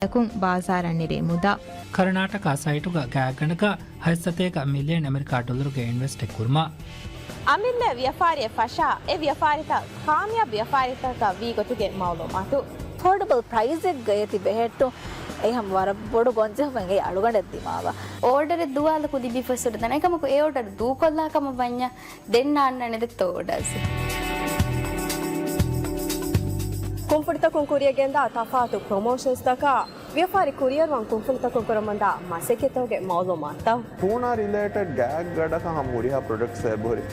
kum ಬಾಜಾರನ್ನಿರೆ ಮುದಾ Karnataka ಸೈಟುಗ ಗ್ಯಾಗಣಗ ಹೈಸತೇಗ million America ಡಾಲರ್ಗೆ invest Kurma ಅಮಿಲ್ಲ ವ್ಯಾಪಾರಿಯ ಫಶಾ ಎ ವ್ಯಾಪಾರಿತ ಕಾಮಯಾಬ್ ವ್ಯಾಪಾರಿತ ವೀಗತುಗೆ ಮಾಲೂಮಾತು ಅಫೋರ್ಡಬಲ್ ಪ್ರೈಸಿಗೆ ಗಯತಿ ಬೆಹೆಟ್ಟು එහෙම වර බොඩ ගොන්ජවන්ගේ අලුගඩද්දි මාව ඕඩර් දුවාල කුදි බිෆසට දනකමක ඒ ඕඩර් දූ කොල්ලාකම බඤ්ඤ දෙන්න අන්නනේ දෙත ඕඩර්ස් కుంఫుడిత కుంకురియಗೆಂದ ತಫಾತು ಪ್ರಮೋಷನ್ಸ್ ತಕ ವ್ಯಾಪಾರಿ ಕುರಿಯರ್ wan కుంಫುಡಿತ కుంకురమంದ ಮಾಸೆಕೆತೋಗೆ ಮಾಲೂಮಾತ ಪೂನಾ ರಿಲೇಟೆಡ್ ಗ್ಯಾಗ್ ಗಡಕ ಹಂ ಮುರಿಹಾ ಪ್ರೊಡಕ್ಟ್ಸ್ ಎಬೋರಿ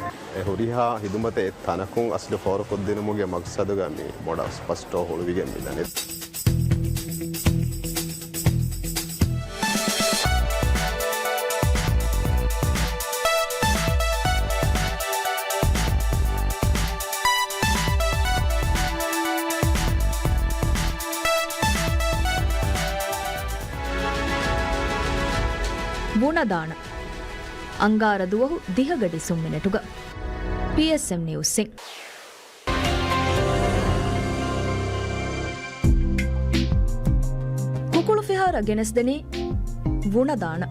ಹುರಿಹಾ ಹಿದುಮತೆ ತನಕುಂ ಅಸ್ಲು ಫಾರ್ ಕೊದ್ದಿನಮುಗೆ ಮಕ್ಸದುಗ ಮಿ ಮೊಡ ಸ್ಪಷ್ಟ ಹೊಳುವಿಗೆ ಮಿದನೆ ಗುಣದಾಣ ಅಂಗಾರದುವಹು ದಿಹಗಡಿ ಸುಮ್ಮಿನೆಟುಗ PSM ನ್ಯೂಸ್ ಸಿಂಗ್ ಕುಕುಳು ಫಿಹಾರ ಗೆನೆಸ್ದೆನಿ ಗುಣದಾಣ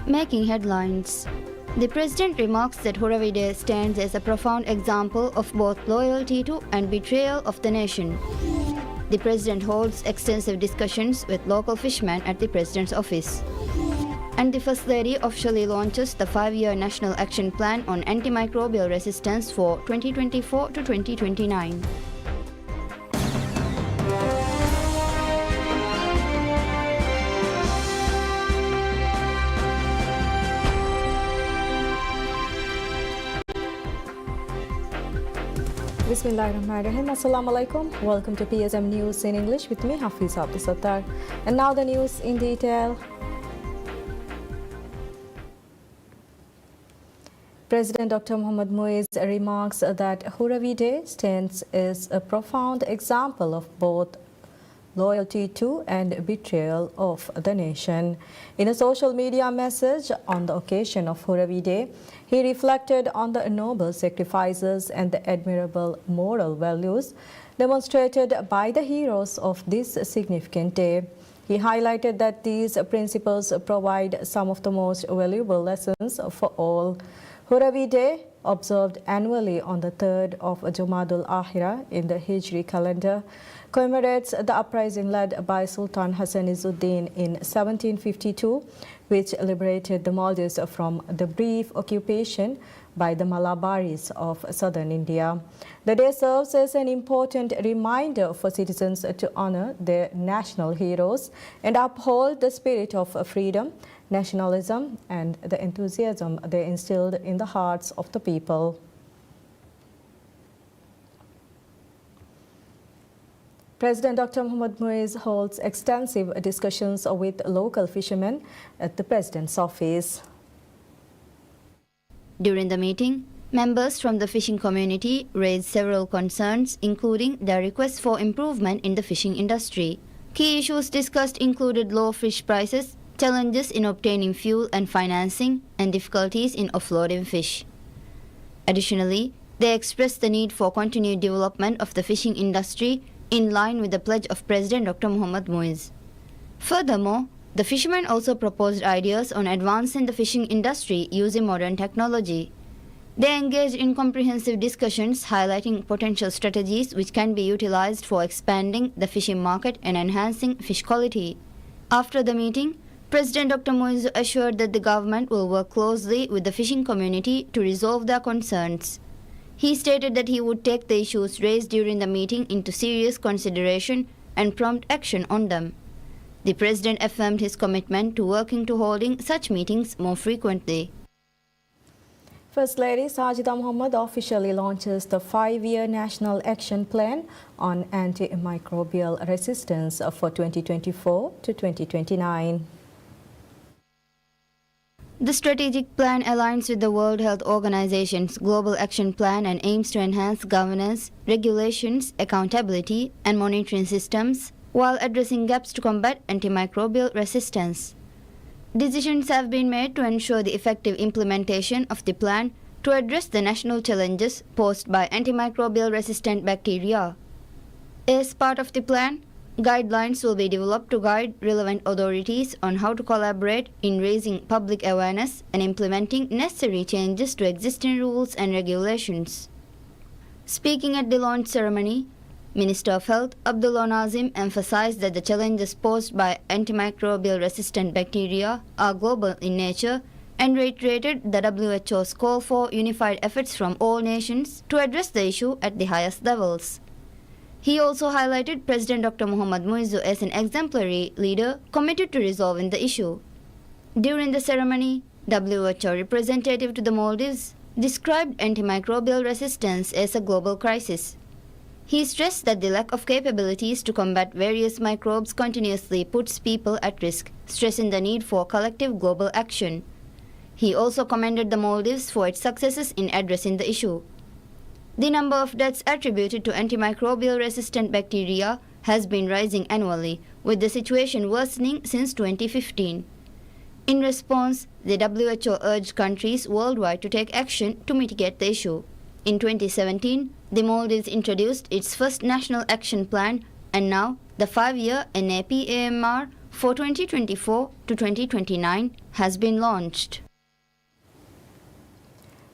Making headlines. The president remarks that Huravide stands as a profound example of both loyalty to and betrayal of the nation. The president holds extensive discussions with local fishermen at the president's office. And the first lady officially launches the 5-year national action plan on antimicrobial resistance for 2024 to 2029. Bismillahirrahmanirrahim. Assalamu alaikum. Welcome to PSM News in English with me, Hafiz Abdul Sattar. And now the news in detail. President Dr. Mohammad Muiz remarks that Huravide stands as a profound example of both loyalty to and betrayal of the nation. In a social media message on the occasion of Huravide, he reflected on the noble sacrifices and the admirable moral values demonstrated by the heroes of this significant day. He highlighted that these principles provide some of the most valuable lessons for all. Huravide, observed annually on the 3rd of Jumadul Akhira in the Hijri calendar, commemorates the uprising led by Sultan Hassan Izzuddin in 1752, which liberated the Maldives from the brief occupation by the Malabaris of southern India. The day serves as an important reminder for citizens to honor their national heroes and uphold the spirit of freedom, nationalism, and the enthusiasm they instilled in the hearts of the people. President Dr. Mohammad Muiz holds extensive discussions with local fishermen at the President's office. During the meeting, members from the fishing community raised several concerns, including their request for improvement in the fishing industry. Key issues discussed included low fish prices, challenges in obtaining fuel and financing, and difficulties in offloading fish. Additionally, they expressed the need for continued development of the fishing industry in line with the pledge of President Dr. Mohammad Muiz. Furthermore, the fishermen also proposed ideas on advancing the fishing industry using modern technology. They engaged in comprehensive discussions highlighting potential strategies which can be utilized for expanding the fishing market and enhancing fish quality. After the meeting, President Dr. Muiz assured that the government will work closely with the fishing community to resolve their concerns. He stated that he would take the issues raised during the meeting into serious consideration and prompt action on them. The President affirmed his commitment to working to holding such meetings more frequently. First Lady Sajida Mohammed officially launches the 5-year National Action Plan on Antimicrobial Resistance for 2024 to 2029. The strategic plan aligns with the World Health Organization's Global Action Plan and aims to enhance governance, regulations, accountability, and monitoring systems while addressing gaps to combat antimicrobial resistance. Decisions have been made to ensure the effective implementation of the plan to address the national challenges posed by antimicrobial resistant bacteria. As part of the plan, guidelines will be developed to guide relevant authorities on how to collaborate in raising public awareness and implementing necessary changes to existing rules and regulations. Speaking at the launch ceremony, Minister of Health Abdullah Nazim emphasized that the challenges posed by antimicrobial resistant bacteria are global in nature and reiterated the WHO's call for unified efforts from all nations to address the issue at the highest levels. He also highlighted President Dr. Mohammad Muizzu as an exemplary leader committed to resolving the issue. During the ceremony, WHO representative to the Maldives described antimicrobial resistance as a global crisis. He stressed that the lack of capabilities to combat various microbes continuously puts people at risk, stressing the need for collective global action. He also commended the Maldives for its successes in addressing the issue. The number of deaths attributed to antimicrobial resistant bacteria has been rising annually, with the situation worsening since 2015. In response, the WHO urged countries worldwide to take action to mitigate the issue. In 2017, the Maldives introduced its first National Action Plan, and now the 5-year NAP-AMR for 2024 to 2029 has been launched.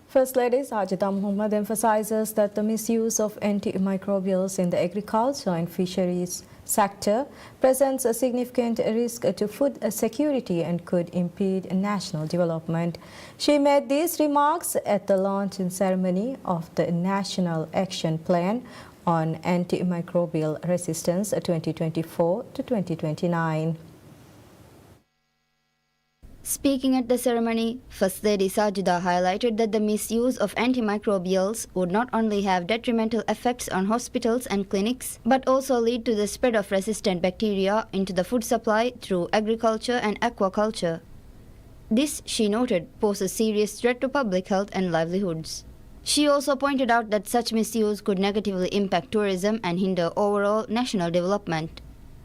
First Lady Sajida Mohammed emphasizes that the misuse of antimicrobials in the agriculture and fisheries sector presents a significant risk to food security and could impede national development. She made these remarks at the launching ceremony of the National Action Plan on Antimicrobial Resistance 2024 to 2029. Speaking at the ceremony, First Lady Sajida highlighted that the misuse of antimicrobials would not only have detrimental effects on hospitals and clinics, but also lead to the spread of resistant bacteria into the food supply through agriculture and aquaculture. This, she noted, poses serious threat to public health and livelihoods. She also pointed out that such misuse could negatively impact tourism and hinder overall national development.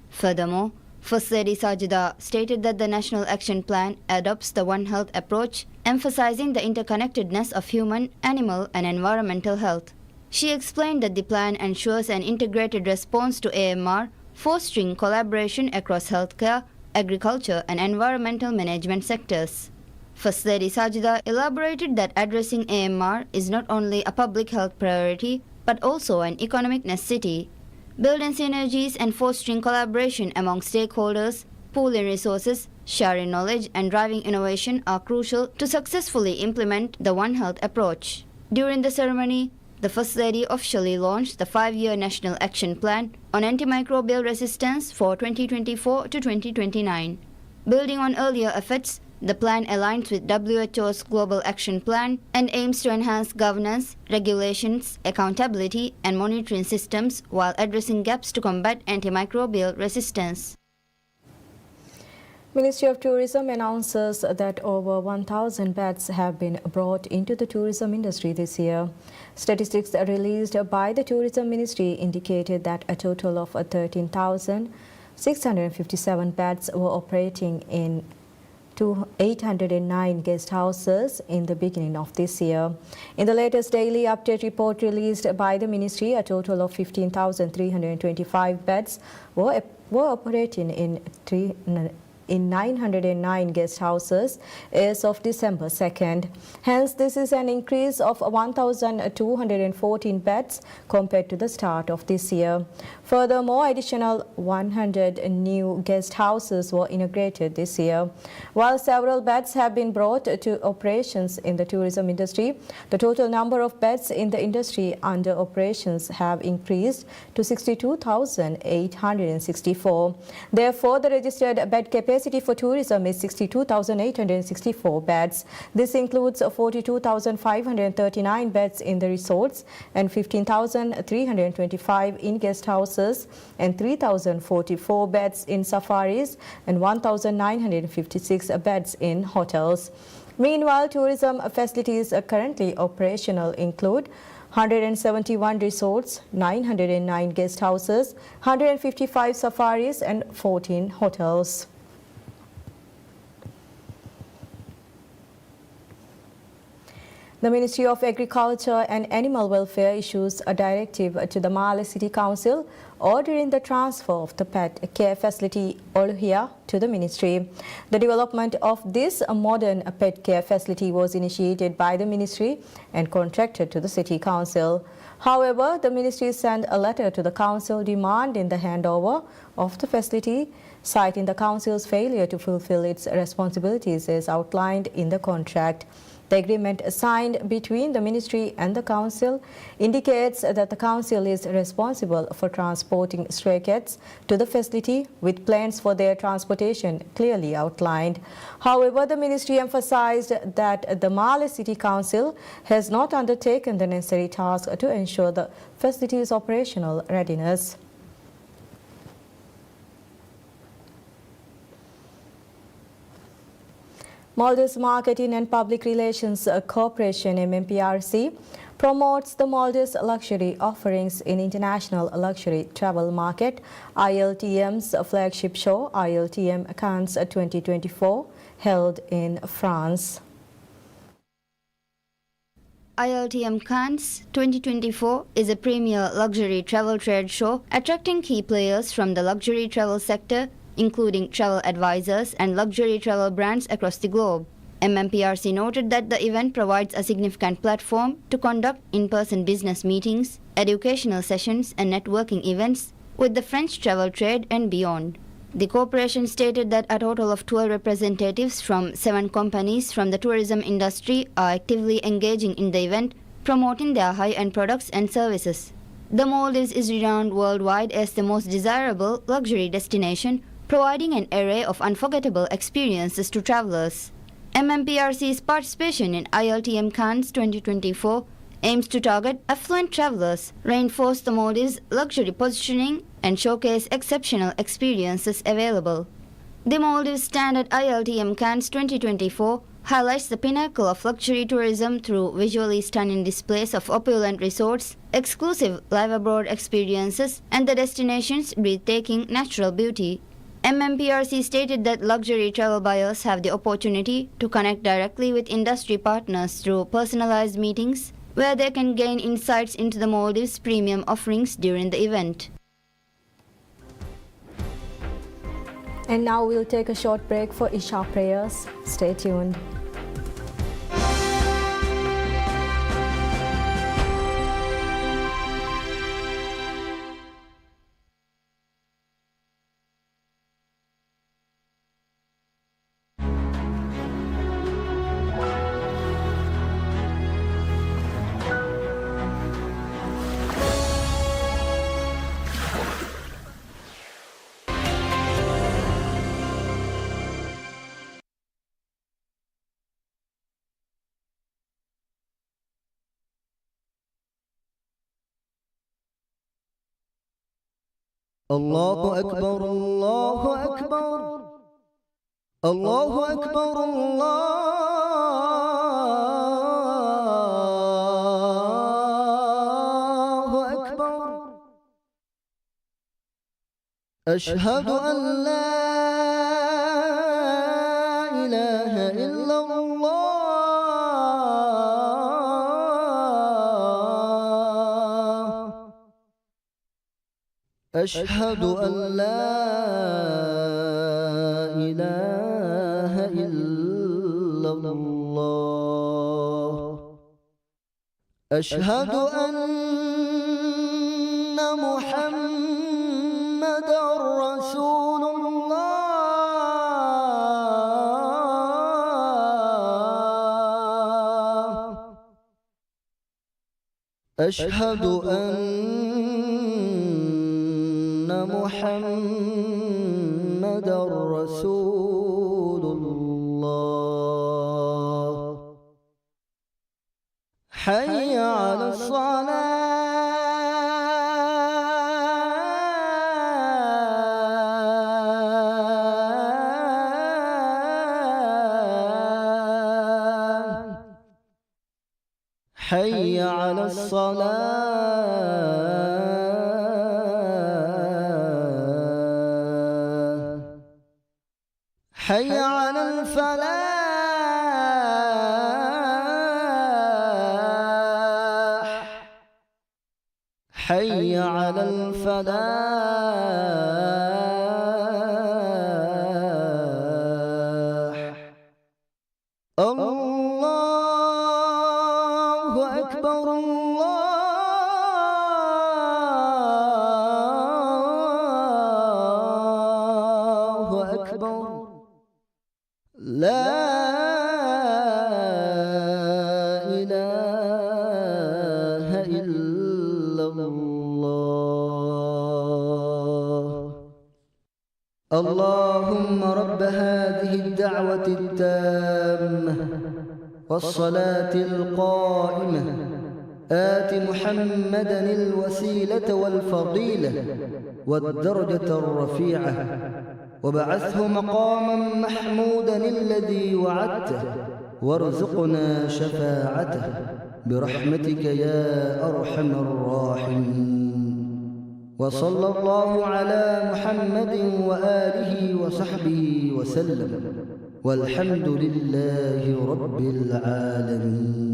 Furthermore, First Lady Sajida stated that the National Action Plan adopts the One Health approach, emphasizing the interconnectedness of human, animal, and environmental health. She explained that the plan ensures an integrated response to AMR, fostering collaboration across healthcare, agriculture, and environmental management sectors. First Lady Sajida elaborated that addressing AMR is not only a public health priority, but also an economic necessity. Building synergies and fostering collaboration among stakeholders, pooling resources, sharing knowledge, and driving innovation are crucial to successfully implement the One Health approach. During the ceremony, the First Lady officially launched the 5-year National Action Plan on Antimicrobial Resistance for 2024 to 2029. Building on earlier efforts, the plan aligns with WHO's Global Action Plan and aims to enhance governance, regulations, accountability, and monitoring systems while addressing gaps to combat antimicrobial resistance. Ministry of Tourism announces that over 1,000 beds have been brought into the tourism industry this year. Statistics released by the Tourism Ministry indicated that a total of 13,657 beds were operating in 809 guest houses in the beginning of this year. In the latest daily update report released by the ministry, a total of 15,325 beds were operating in in 909 guest houses as of December 2nd. Hence, this is an increase of 1,214 beds compared to the start of this year. Furthermore, additional 100 new guest houses were inaugurated this year. While several beds have been brought to operations in the tourism industry, the total number of beds in the industry under operations have increased to 62,864. Therefore, the registered bed capacity for tourism is 62,864 beds. This includes 42,539 beds in the resorts and 15,325 in guest houses and 3,044 beds in safaris and 1,956 beds in hotels. Meanwhile, tourism facilities currently operational include 171 resorts, 909 guest houses, 155 safaris and 14 hotels. The Ministry of Agriculture and Animal Welfare issues a directive to the Male City Council ordering the transfer of the pet care facility Oluhia to the ministry. The development of this modern pet care facility was initiated by the ministry and contracted to the City Council. However, the ministry sent a letter to the council demanding the handover of the facility, citing the council's failure to fulfill its responsibilities as outlined in the contract. The agreement signed between the ministry and the council indicates that the council is responsible for transporting stray cats to the facility with plans for their transportation clearly outlined. However, the ministry emphasized that the Male City Council has not undertaken the necessary task to ensure the facility's operational readiness. Maldives Marketing and Public Relations Corporation MMPRC promotes the Maldives luxury offerings in international luxury travel market. ILTM's flagship show, ILTM Cannes 2024, held in France. ILTM Cannes 2024 is a premier luxury travel trade show attracting key players from the luxury travel sector, including travel advisors and luxury travel brands across the globe. MMPRC noted that the event provides a significant platform to conduct in-person business meetings, educational sessions and networking events with the French travel trade and beyond. The corporation stated that a total of 12 representatives from 7 companies from the tourism industry are actively engaging in the event, promoting their high-end products and services. The Maldives is renowned worldwide as the most desirable luxury destination, providing an array of unforgettable experiences to travelers. MMPRC's participation in ILTM Cannes 2024 aims to target affluent travelers, reinforce the Maldives' luxury positioning, and showcase exceptional experiences available. The Maldives stand at ILTM Cannes 2024 highlights the pinnacle of luxury tourism through visually stunning displays of opulent resorts, exclusive live abroad experiences, and the destination's breathtaking natural beauty. MMPRC stated that luxury travel buyers have the opportunity to connect directly with industry partners through personalized meetings, where they can gain insights into the Maldives' premium offerings during the event. And now we'll take a short break for Isha prayers. Stay tuned. الله أكبر الله أكبر الله أكبر الله أكبر أشهد أن لا إله إلا الله أشهد أن لا إله إله إلا الله أشهد أن محمد رسول الله أشهد أن محمد رسول الله حي على الصلاة حي على الصلاة حي على الفلاح حي على الفلاح الله أكبر الله أكبر لا إله إلا الله اللهم رب هذه الدعوة التامة والصلاة القائمة آت محمدا الوسيلة والفضيلة والدرجة الرفيعة وبعثه مقاما محمودا الذي وعدته وارزقنا شفاعته برحمتك يا أرحم الراحمين وصلى الله على محمد وآله وصحبه وسلم والحمد لله رب العالمين.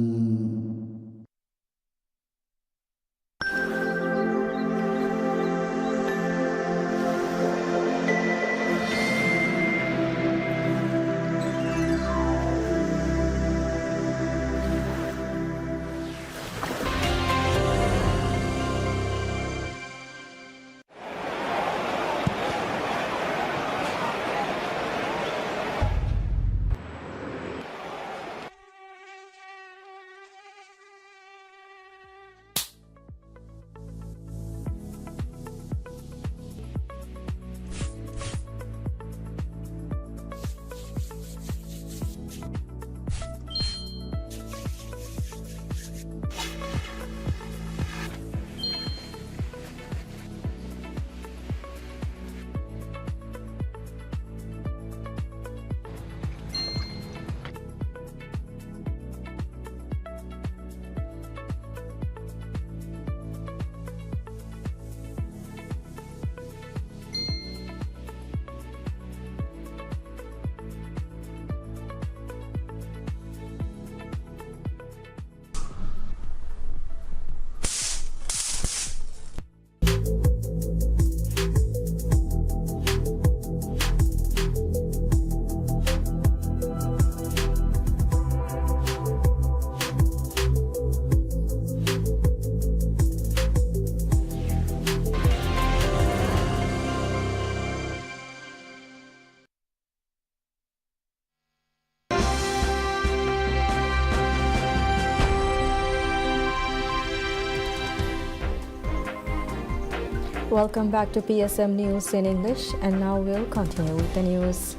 Welcome back to PSM News in English, and now we'll continue with the news.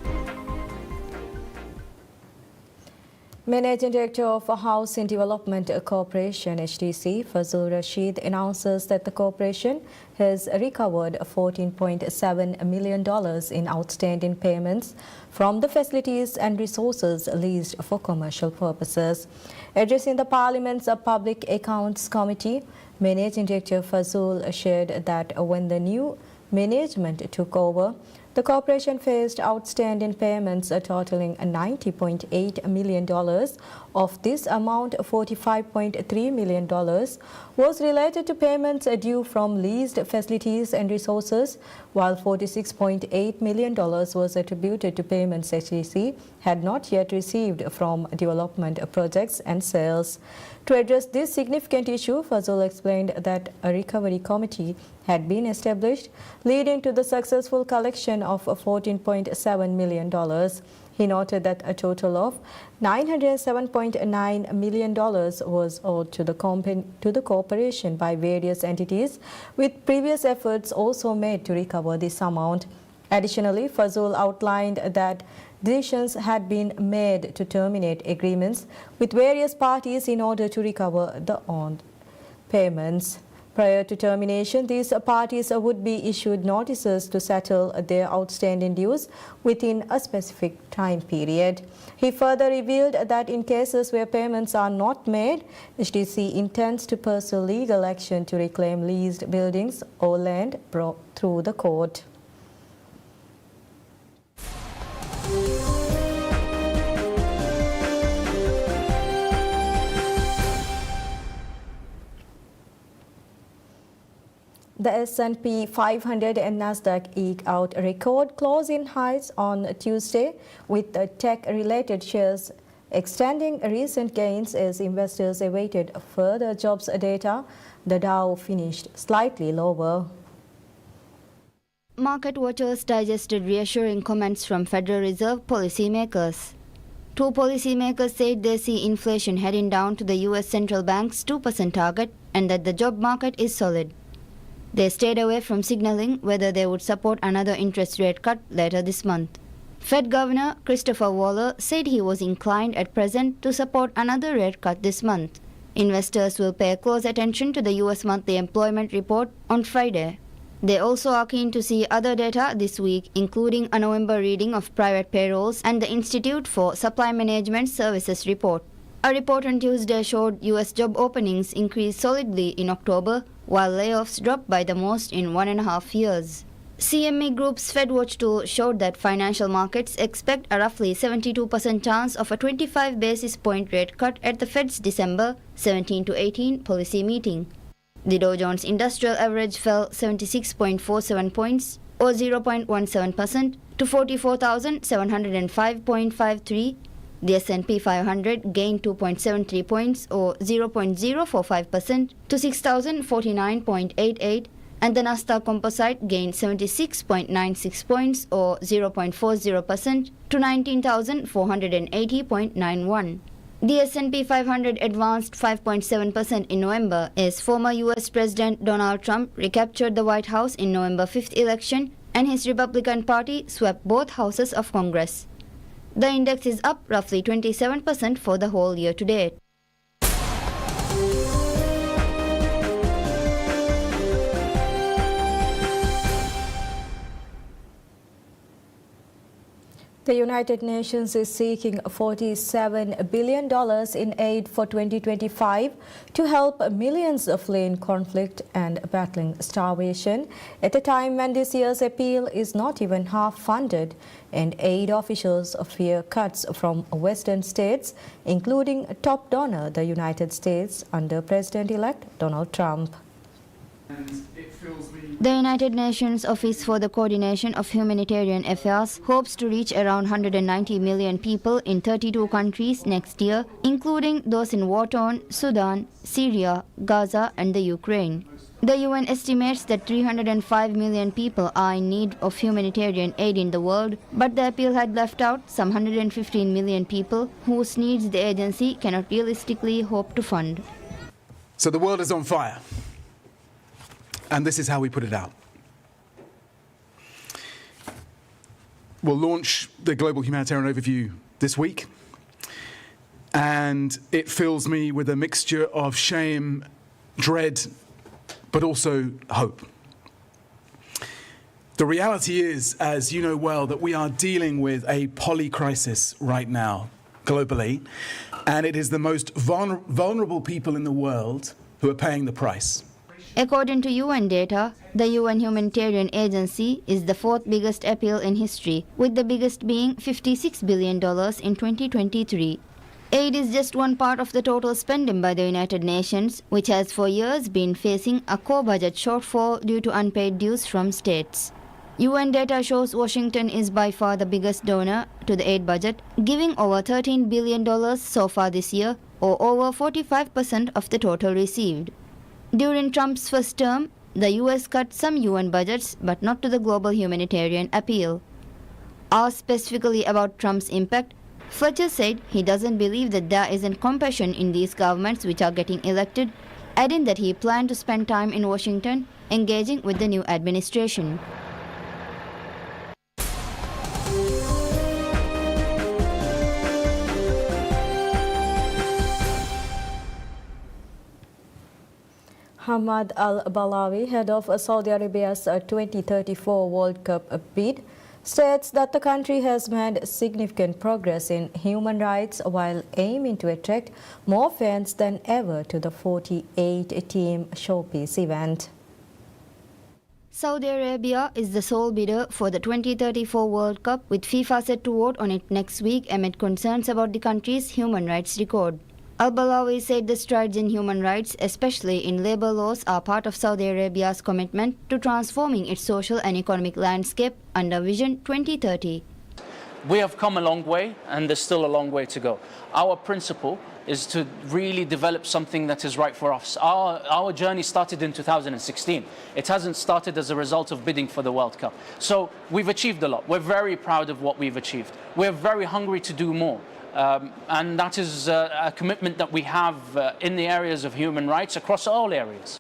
Managing Director of Housing Development Corporation HDC, Fazul Rashid, announces that the corporation has recovered $14.7 million in outstanding payments from the facilities and resources leased for commercial purposes. Addressing the Parliament's Public Accounts Committee, Managing Director Fazul shared that when the new management took over, The corporation faced outstanding payments totaling $90.8 million. Of this amount, $45.3 million was related to payments due from leased facilities and resources, while $46.8 million was attributed to payments HEC had not yet received from development projects and sales. To address this significant issue, Fazul explained that a recovery committee had been established, leading to the successful collection of $14.7 million. He noted that a total of $907.9 million was owed to the corporation by various entities, with previous efforts also made to recover this amount. Additionally, Fazul outlined that decisions had been made to terminate agreements with various parties in order to recover the owed payments. Prior to termination, these parties would be issued notices to settle their outstanding dues within a specific time period. He further revealed that in cases where payments are not made, HDC intends to pursue legal action to reclaim leased buildings or land through the court. The S&P 500 and Nasdaq eked out record closing highs on Tuesday, with the tech-related shares extending recent gains as investors awaited further jobs data. The Dow finished slightly lower. Market watchers digested reassuring comments from Federal Reserve policymakers. Two policymakers said they see inflation heading down to the U.S. Central Bank's 2% target and that the job market is solid. They stayed away from signaling whether they would support another interest rate cut later this month. Fed Governor Christopher Waller said he was inclined at present to support another rate cut this month. Investors will pay close attention to the U.S. monthly employment report on Friday. They also are keen to see other data this week, including a November reading of private payrolls and the Institute for Supply Management Services report. A report on Tuesday showed U.S. job openings increased solidly in October, while layoffs dropped by the most in 1.5 years. CME Group's FedWatch tool showed that financial markets expect a roughly 72% chance of a 25 basis point rate cut at the Fed's December 17 to 18 policy meeting. The Dow Jones Industrial Average fell 76.47 points, or 0.17%, to 44,705.53. The S&P 500 gained 2.73 points, or 0.045%, to 6,049.88, and the Nasdaq Composite gained 76.96 points, or 0.40%, to 19,480.91. The S&P 500 advanced 5.7% in November as former U.S. President Donald Trump recaptured the White House in November 5th election and his Republican Party swept both houses of Congress. The index is up roughly 27% for the whole year to date. The United Nations is seeking $47 billion in aid for 2025 to help millions fleeing conflict and battling starvation, at a time when this year's appeal is not even half funded, and aid officials fear cuts from Western states, including top donor the United States under President-elect Donald Trump. The United Nations Office for the Coordination of Humanitarian Affairs hopes to reach around 190 million people in 32 countries next year, including those in war-torn Sudan, Syria, Gaza, and the Ukraine. The UN estimates that 305 million people are in need of humanitarian aid in the world, but the appeal had left out some 115 million people whose needs the agency cannot realistically hope to fund. So the world is on fire. And this is how we put it out. We'll launch the Global Humanitarian Overview this week. And it fills me with a mixture of shame, dread, but also hope. The reality is, as you know well, that we are dealing with a polycrisis right now, globally. And it is the most vulnerable people in the world who are paying the price. According to UN data, the UN Humanitarian Agency is the fourth biggest appeal in history, with the biggest being $56 billion in 2023. Aid is just one part of the total spending by the United Nations, which has for years been facing a core budget shortfall due to unpaid dues from states. UN data shows Washington is by far the biggest donor to the aid budget, giving over $13 billion so far this year, or over 45% of the total received. During Trump's first term, the US cut some UN budgets, but not to the global humanitarian appeal. Asked specifically about Trump's impact, Fletcher said he doesn't believe that there isn't compassion in these governments which are getting elected, adding that he planned to spend time in Washington engaging with the new administration. Hamad Al-Balawi, head of Saudi Arabia's 2034 World Cup bid, states that the country has made significant progress in human rights while aiming to attract more fans than ever to the 48-team showpiece event. Saudi Arabia is the sole bidder for the 2034 World Cup, with FIFA set to vote on it next week amid concerns about the country's human rights record. Al-Balawi said the strides in human rights, especially in labor laws, are part of Saudi Arabia's commitment to transforming its social and economic landscape under Vision 2030. We have come a long way, and there's still a long way to go. Our principle is to really develop something that is right for us. Our journey started in 2016. It hasn't started as a result of bidding for the World Cup. So we've achieved a lot. We're very proud of what we've achieved. We're very hungry to do more. And that is a commitment that we have in the areas of human rights across all areas.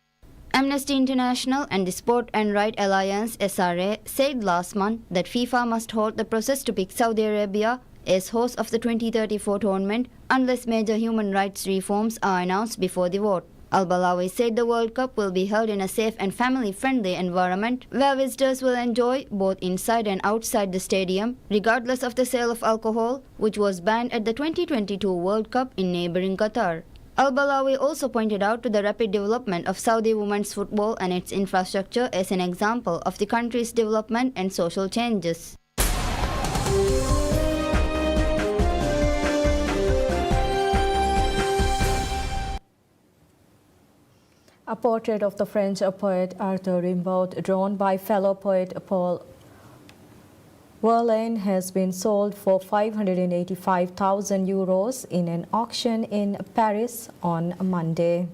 Amnesty International and the Sport and Right Alliance (SRA) said last month that FIFA must hold the process to pick Saudi Arabia as host of the 2034 tournament unless major human rights reforms are announced before the vote. Al-Balawi said the World Cup will be held in a safe and family-friendly environment where visitors will enjoy both inside and outside the stadium, regardless of the sale of alcohol, which was banned at the 2022 World Cup in neighboring Qatar. Al-Balawi also pointed out to the rapid development of Saudi women's football and its infrastructure as an example of the country's development and social changes. A portrait of the French poet Arthur Rimbaud, drawn by fellow poet Paul Verlaine, has been sold for €585,000 in an auction in Paris on Monday.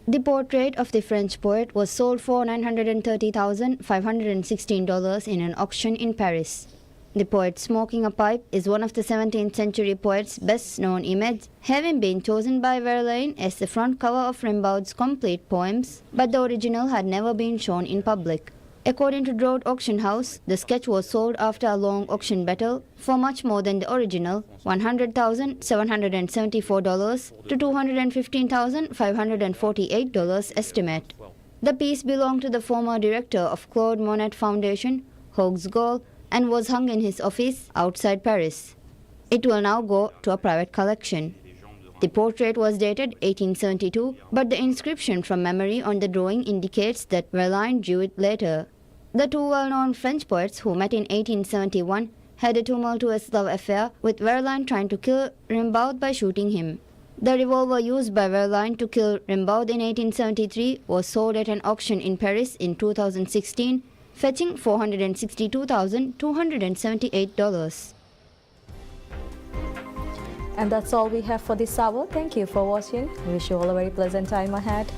The portrait of the French poet was sold for $930,516 in an auction in Paris. The poet smoking a pipe is one of the 17th century poet's best-known images, having been chosen by Verlaine as the front cover of Rimbaud's complete poems, but the original had never been shown in public. According to Drode Auction House, the sketch was sold after a long auction battle for much more than the original, $100,774 to $215,548 estimate. The piece belonged to the former director of Claude Monet Foundation, Hugues Gall, and was hung in his office outside Paris. It will now go to a private collection. The portrait was dated 1872, but the inscription from memory on the drawing indicates that Verlaine drew it later. The two well-known French poets who met in 1871 had a tumultuous love affair, with Verlaine trying to kill Rimbaud by shooting him. The revolver used by Verlaine to kill Rimbaud in 1873 was sold at an auction in Paris in 2016, fetching $462,278. And that's all we have for this hour. Thank you for watching. We wish you all a very pleasant time ahead.